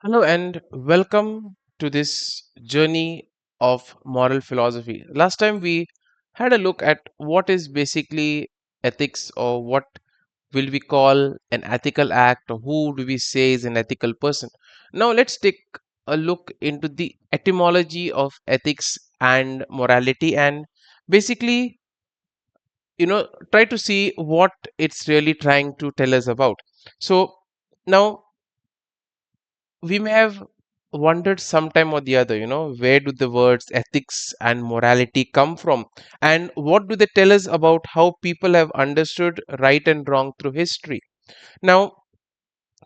Hello and welcome to this journey of moral philosophy. Last time we had a look at what is basically ethics, or what will we call an ethical act, or who do we say is an ethical person. Now let's take a look into the etymology of ethics and morality, and basically, try to see what it's really trying to tell us about. So now we may have wondered sometime or the other, where do the words ethics and morality come from, and what do they tell us about how people have understood right and wrong through history. Now,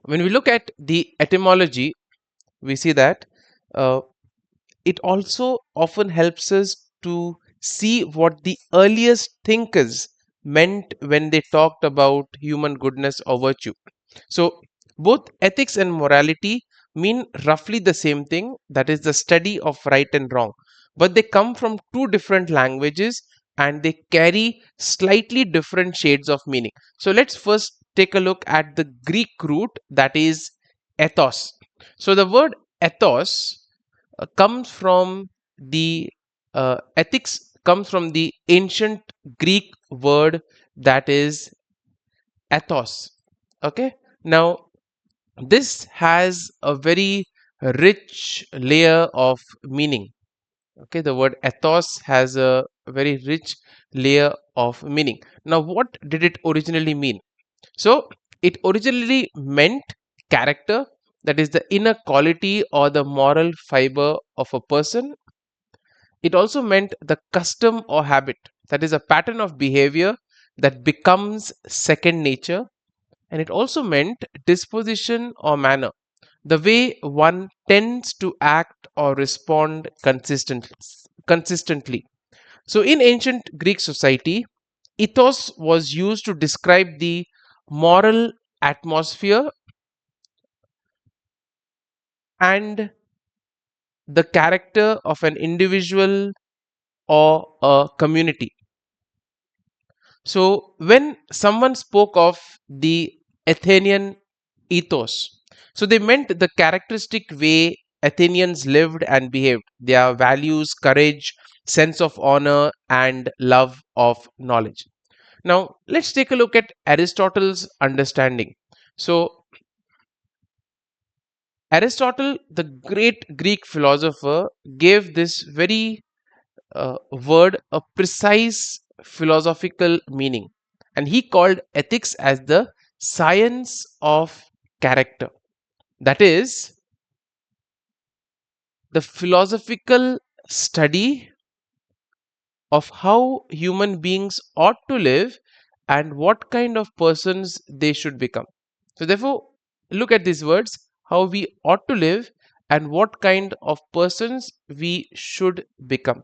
when we look at the etymology, we see that uh, it also often helps us to see what the earliest thinkers meant when they talked about human goodness or virtue. So, both ethics and morality mean roughly the same thing, that is, the study of right and wrong, but they come from two different languages and they carry slightly different shades of meaning. So, let's first take a look at the Greek root, that is ethos. So, the word ethos comes from the ethics comes from the ancient Greek word, that is ethos. Okay, now this has a very rich layer of meaning. Okay, the word ethos has a very rich layer of meaning. Now, what did it originally mean? So, it originally meant character, that is the inner quality or the moral fiber of a person. It also meant the custom or habit, that is a pattern of behavior that becomes second nature. And it also meant disposition or manner, the way one tends to act or respond consistently. So, in ancient Greek society, ethos was used to describe the moral atmosphere and the character of an individual or a community. So, when someone spoke of the Athenian ethos, so they meant the characteristic way Athenians lived and behaved, their values, courage, sense of honor, and love of knowledge. Now, let's take a look at Aristotle's understanding. So, Aristotle, the great Greek philosopher, gave this very word a precise philosophical meaning, and he called ethics as the science of character. That is, the philosophical study of how human beings ought to live and what kind of persons they should become. So, therefore, look at these words, how we ought to live and what kind of persons we should become.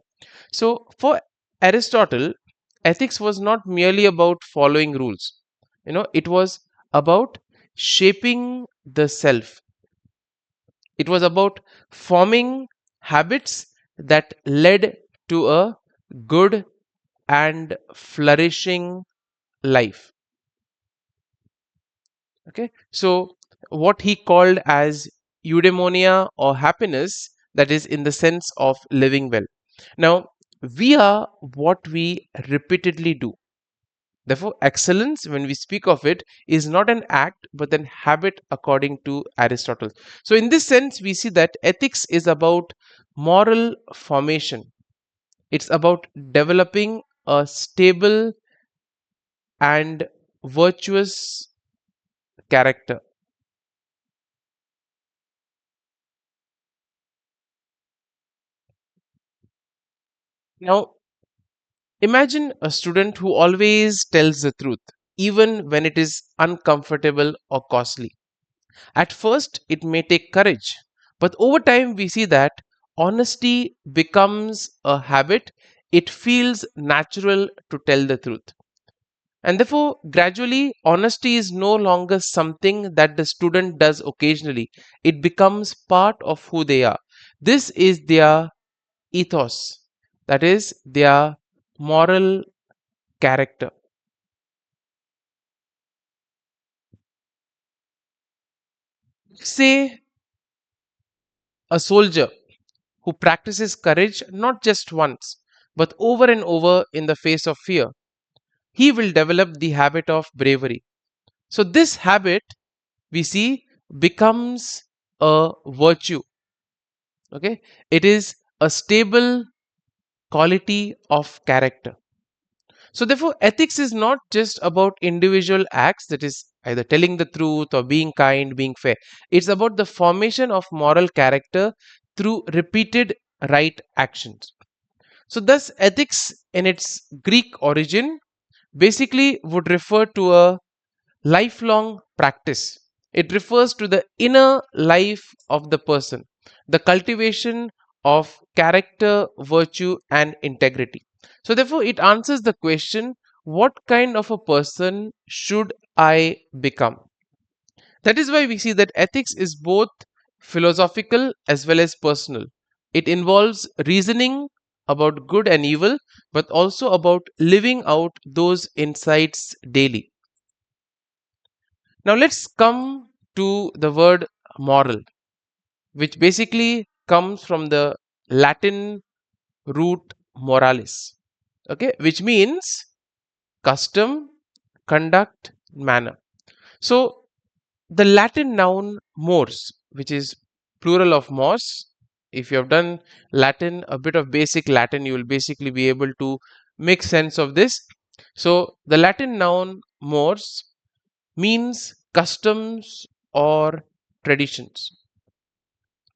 So, for Aristotle, ethics was not merely about following rules, it was about shaping the self, it was about forming habits that led to a good and flourishing life. Okay, so what he called as eudaimonia or happiness, that is in the sense of living well. Now, we are what we repeatedly do. Therefore, excellence, when we speak of it, is not an act but an habit, according to Aristotle. So, in this sense, we see that ethics is about moral formation, it's about developing a stable and virtuous character. Now, imagine a student who always tells the truth, even when it is uncomfortable or costly. At first, it may take courage, but over time, we see that honesty becomes a habit. It feels natural to tell the truth. And therefore, gradually, honesty is no longer something that the student does occasionally, it becomes part of who they are. This is their ethos, that is, their moral character. Say A soldier who practices courage not just once, but over and over in the face of fear, he will develop the habit of bravery. So, this habit we see becomes a virtue. Okay, it is a stable quality of character. So, therefore, ethics is not just about individual acts, that is, either telling the truth or being kind, being fair. It's about the formation of moral character through repeated right actions. So, thus, ethics in its Greek origin basically would refer to a lifelong practice. It refers to the inner life of the person, the cultivation of character, virtue, and integrity. So, therefore, it answers the question, what kind of a person should I become? That is why we see that ethics is both philosophical as well as personal. It involves reasoning about good and evil, but also about living out those insights daily. Now, let's come to the word moral, which basically comes from the Latin root moralis, okay, which means custom, conduct, manner. So, the Latin noun mors, which is plural of mors, if you have done Latin, a bit of basic Latin, you will basically be able to make sense of this. So, the Latin noun mors means customs or traditions.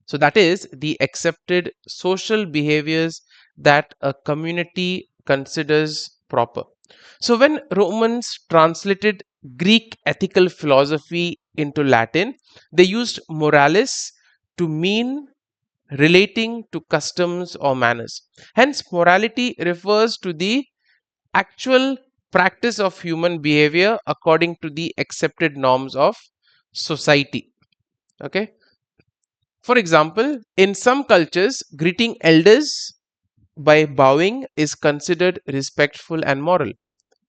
So, that is the accepted social behaviors that a community considers proper. So, when Romans translated Greek ethical philosophy into Latin, they used moralis to mean relating to customs or manners. Hence, morality refers to the actual practice of human behavior according to the accepted norms of society. Okay. For example, in some cultures, greeting elders by bowing is considered respectful and moral.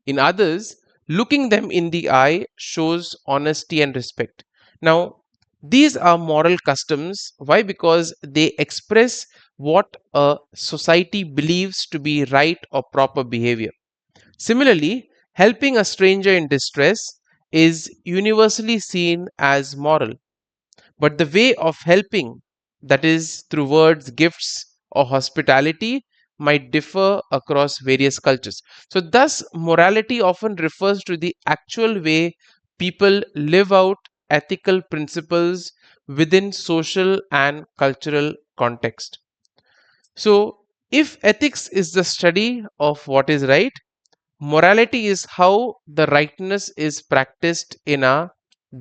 In others, looking them in the eye shows honesty and respect. Now, these are moral customs. Why? Because they express what a society believes to be right or proper behavior. Similarly, helping a stranger in distress is universally seen as moral, but the way of helping, that is through words, gifts, or hospitality, might differ across various cultures. So, thus, morality often refers to the actual way people live out ethical principles within social and cultural context. So, if ethics is the study of what is right, morality is how the rightness is practiced in our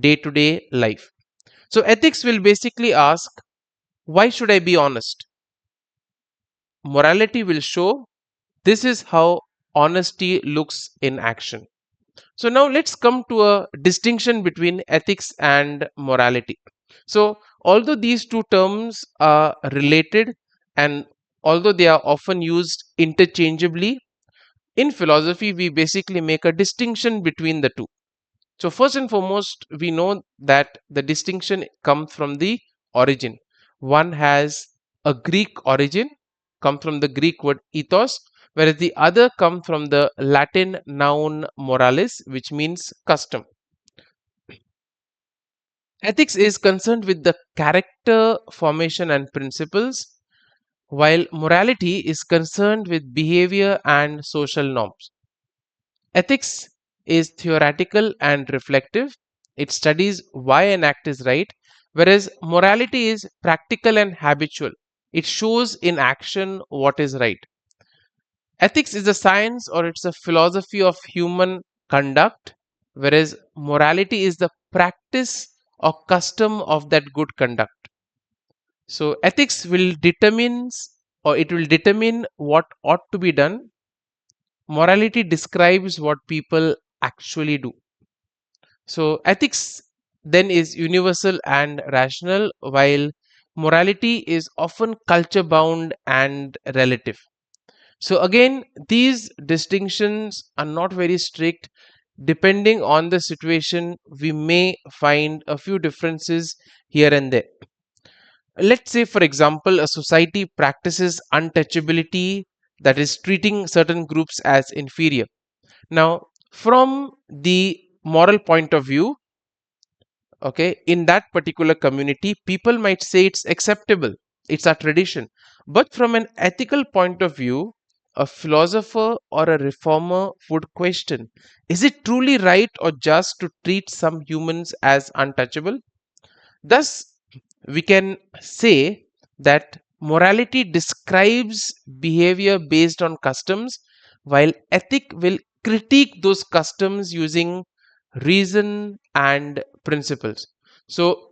day to day life. So, ethics will basically ask, why should I be honest? Morality will show this is how honesty looks in action. So, now let's come to a distinction between ethics and morality. So, although these two terms are related and although they are often used interchangeably, in philosophy we basically make a distinction between the two. So, first and foremost, we know that the distinction comes from the origin. One has a Greek origin, comes from the Greek word ethos, whereas the other comes from the Latin noun moralis, which means custom. Ethics is concerned with the character formation and principles, while morality is concerned with behavior and social norms. Ethics is theoretical and reflective. It studies why an act is right, whereas morality is practical and habitual. It shows in action what is right. Ethics is a science or it's a philosophy of human conduct, whereas morality is the practice or custom of that good conduct. So, ethics will determines or it will determine what ought to be done. Morality describes what people actually do. So, ethics then is universal and rational, while morality is often culture bound and relative. So, again, these distinctions are not very strict. Depending on the situation, we may find a few differences here and there. Let's say, for example, a society practices untouchability, that is, treating certain groups as inferior. Now, from the moral point of view, okay, in that particular community, people might say it's acceptable, it's a tradition. But from an ethical point of view, a philosopher or a reformer would question, is it truly right or just to treat some humans as untouchable? Thus, we can say that morality describes behavior based on customs, while ethic will critique those customs using reason and principles. So,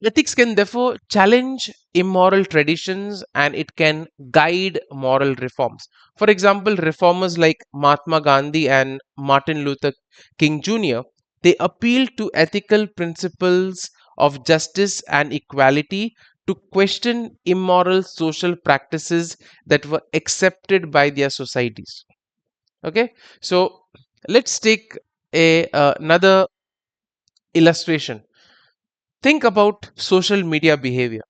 ethics can therefore challenge immoral traditions and it can guide moral reforms. For example, reformers like Mahatma Gandhi and Martin Luther King Jr., they appeal to ethical principles of justice and equality to question immoral social practices that were accepted by their societies. Okay, so let's take another illustration. Think about social media behavior.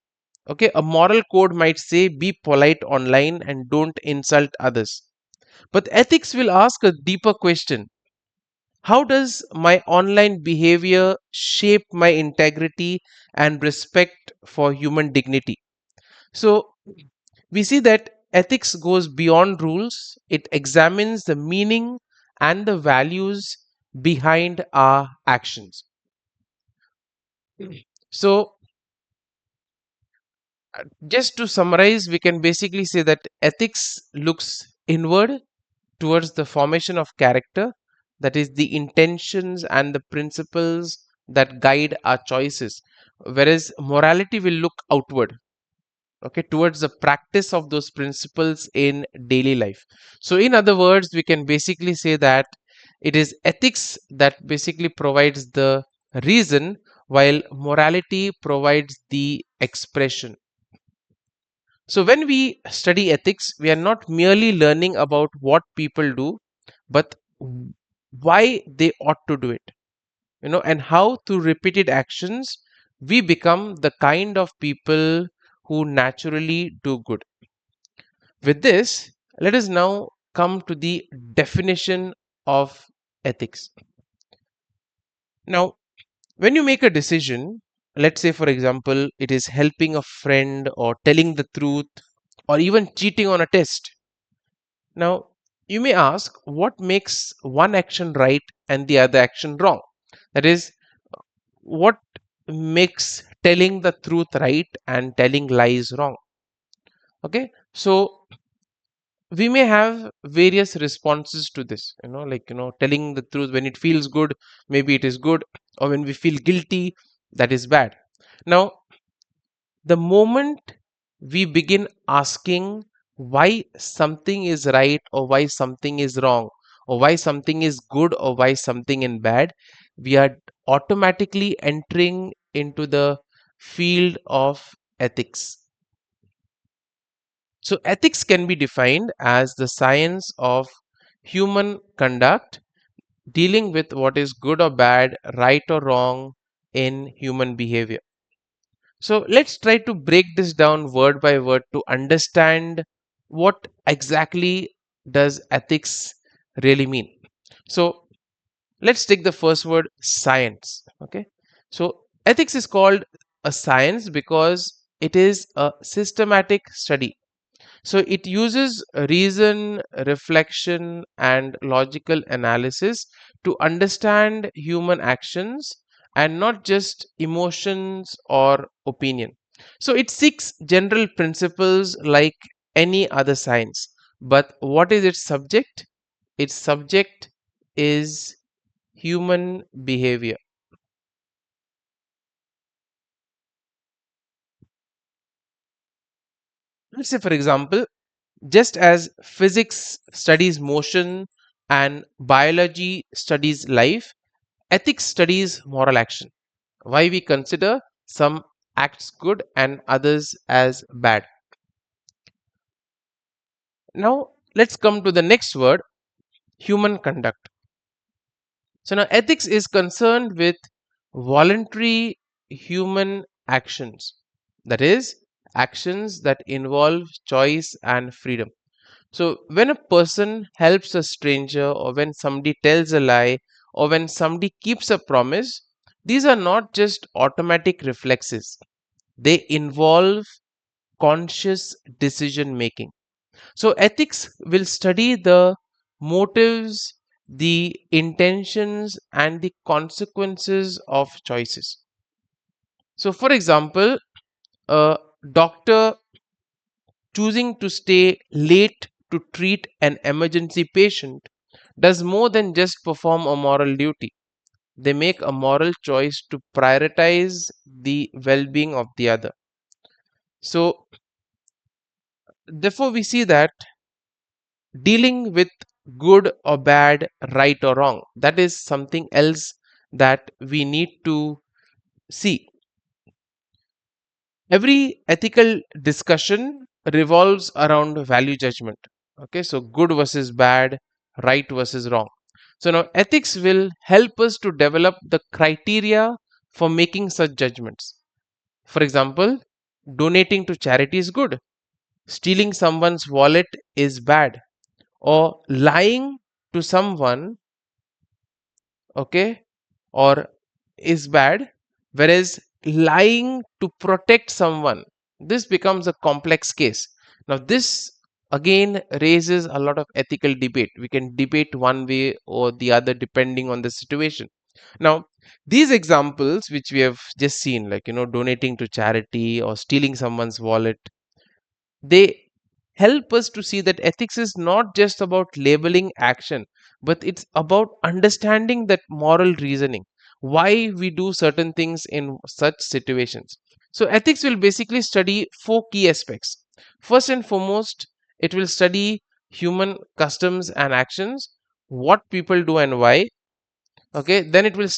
Okay, a moral code might say be polite online and don't insult others. But ethics will ask a deeper question. How does my online behavior shape my integrity and respect for human dignity? So, we see that ethics goes beyond rules, it examines the meaning and the values behind our actions. So, just to summarize, we can basically say that ethics looks inward towards the formation of character, that is, the intentions and the principles that guide our choices, whereas morality will look outward, okay, towards the practice of those principles in daily life. So, in other words, we can basically say that it is ethics that basically provides the reason while morality provides the expression. So, when we study ethics, we are not merely learning about what people do, but why they ought to do it, and how through repeated actions we become the kind of people who naturally do good. With this, let us now come to the definition of ethics. Now, when you make a decision, let's say, for example, it is helping a friend or telling the truth or even cheating on a test. Now, you may ask what makes one action right and the other action wrong? That is, what makes telling the truth right and telling lies wrong? Okay, so we may have various responses to this, like, telling the truth when it feels good, maybe it is good, or when we feel guilty, that is bad. Now, the moment we begin asking why something is right or why something is wrong or why something is good or why something is bad, we are automatically entering into the field of ethics. So ethics can be defined as the science of human conduct dealing with what is good or bad, right or wrong in human behavior. So let's try to break this down word by word to understand what exactly does ethics really mean. So let's take the first word, science. Okay. So ethics is called a science because it is a systematic study. So it uses reason, reflection, and logical analysis to understand human actions and not just emotions or opinion. So it seeks general principles like any other science. But what is its subject? Its subject is human behavior. Let's say, for example, just as physics studies motion and biology studies life, ethics studies moral action. Why we consider some acts good and others as bad. Now, let's come to the next word, human conduct. So, now ethics is concerned with voluntary human actions, that is, actions that involve choice and freedom. So, when a person helps a stranger, or when somebody tells a lie, or when somebody keeps a promise, these are not just automatic reflexes, they involve conscious decision making. So, ethics will study the motives, the intentions, and the consequences of choices. So, for example, a doctor choosing to stay late to treat an emergency patient does more than just perform a moral duty. They make a moral choice to prioritize the well being of the other. So, therefore, we see that dealing with good or bad, right or wrong, that is something else that we need to see. Every ethical discussion revolves around value judgment. Okay, so good versus bad, right versus wrong. So now ethics will help us to develop the criteria for making such judgments. For example, donating to charity is good, stealing someone's wallet is bad, or lying to someone, okay, or is bad, whereas lying to protect someone, this becomes a complex case. Now this again raises a lot of ethical debate. We can debate one way or the other depending on the situation. Now these examples which we have just seen, like donating to charity or stealing someone's wallet, they help us to see that ethics is not just about labeling action, but it's about understanding that moral reasoning, why we do certain things in such situations. So ethics will basically study four key aspects. First and foremost, it will study human customs and actions, what people do and why. Okay, then it will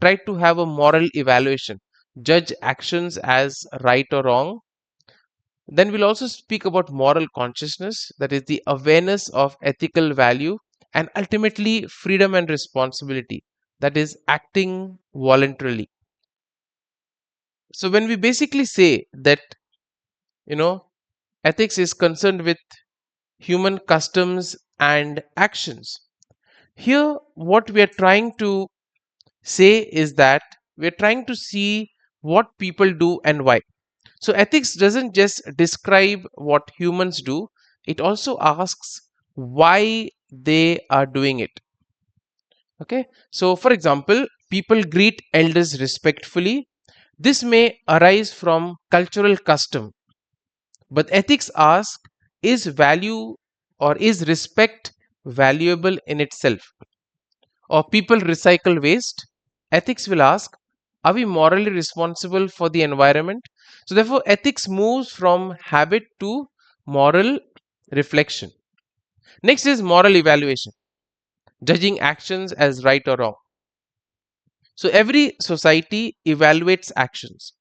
try to have a moral evaluation, judge actions as right or wrong. Then we'll also speak about moral consciousness, that is, the awareness of ethical value, and ultimately freedom and responsibility, that is, acting voluntarily. So, when we basically say that, you know, ethics is concerned with human customs and actions, here what we are trying to say is that we're trying to see what people do and why. So ethics doesn't just describe what humans do, it also asks why they are doing it. Okay. So, for example, people greet elders respectfully. This may arise from cultural custom, but ethics ask, is value or is respect valuable in itself? Or people recycle waste? Ethics will ask, are we morally responsible for the environment? So, therefore, ethics moves from habit to moral reflection. Next is moral evaluation, judging actions as right or wrong. So, every society evaluates actions,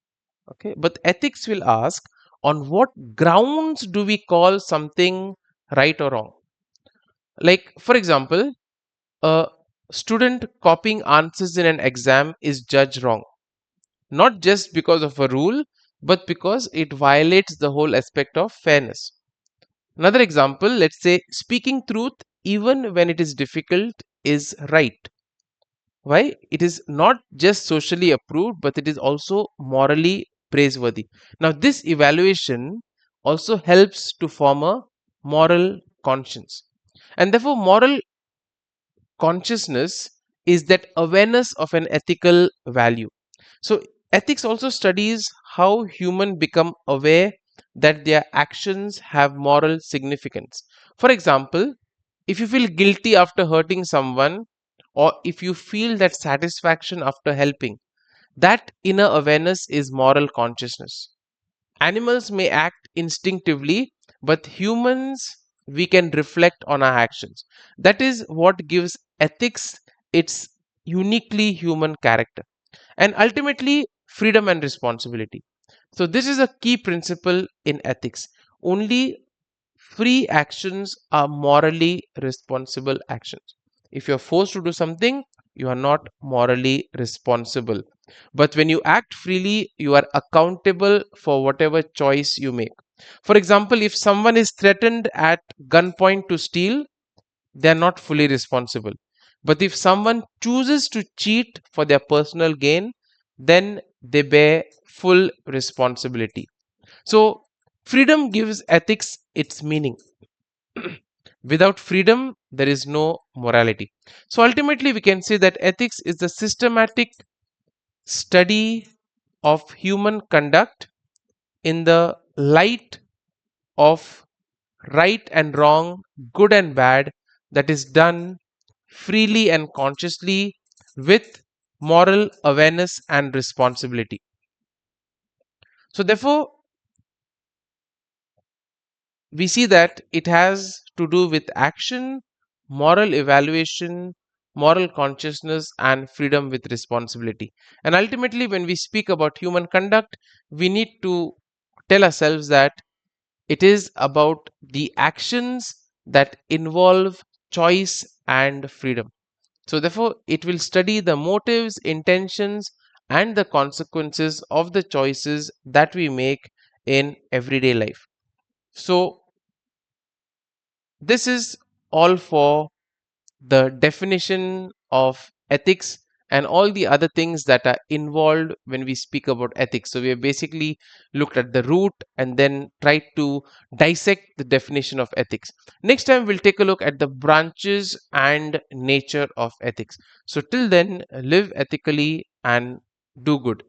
okay, but ethics will ask, on what grounds do we call something right or wrong? Like, for example, a student copying answers in an exam is judged wrong, not just because of a rule, but because it violates the whole aspect of fairness. Another example, let's say speaking truth even when it is difficult is right. Why? It is not just socially approved, but it is also morally praiseworthy. Now, this evaluation also helps to form a moral conscience. And therefore, moral consciousness is that awareness of an ethical value. So ethics also studies how humans become aware that their actions have moral significance. For example, if you feel guilty after hurting someone, or if you feel that satisfaction after helping, that inner awareness is moral consciousness. Animals may act instinctively, but humans, we can reflect on our actions. That is what gives ethics its uniquely human character. And ultimately, freedom and responsibility. So, this is a key principle in ethics. Only free actions are morally responsible actions. If you're forced to do something, you are not morally responsible. But when you act freely, you are accountable for whatever choice you make. For example, if someone is threatened at gunpoint to steal, they are not fully responsible. But if someone chooses to cheat for their personal gain, then they bear full responsibility. So, freedom gives ethics its meaning. Without freedom, there is no morality. So, ultimately, we can say that ethics is the systematic study of human conduct in the light of right and wrong, good and bad, that is done freely and consciously with moral awareness and responsibility. So, therefore, we see that it has to do with action, moral evaluation, moral consciousness, and freedom with responsibility. And ultimately, when we speak about human conduct, we need to tell ourselves that it is about the actions that involve choice and freedom. So, therefore, it will study the motives, intentions, and the consequences of the choices that we make in everyday life. So, this is all for the definition of ethics and all the other things that are involved when we speak about ethics. So, we have basically looked at the root and then tried to dissect the definition of ethics. Next time, we'll take a look at the branches and nature of ethics. So, till then, live ethically and do good.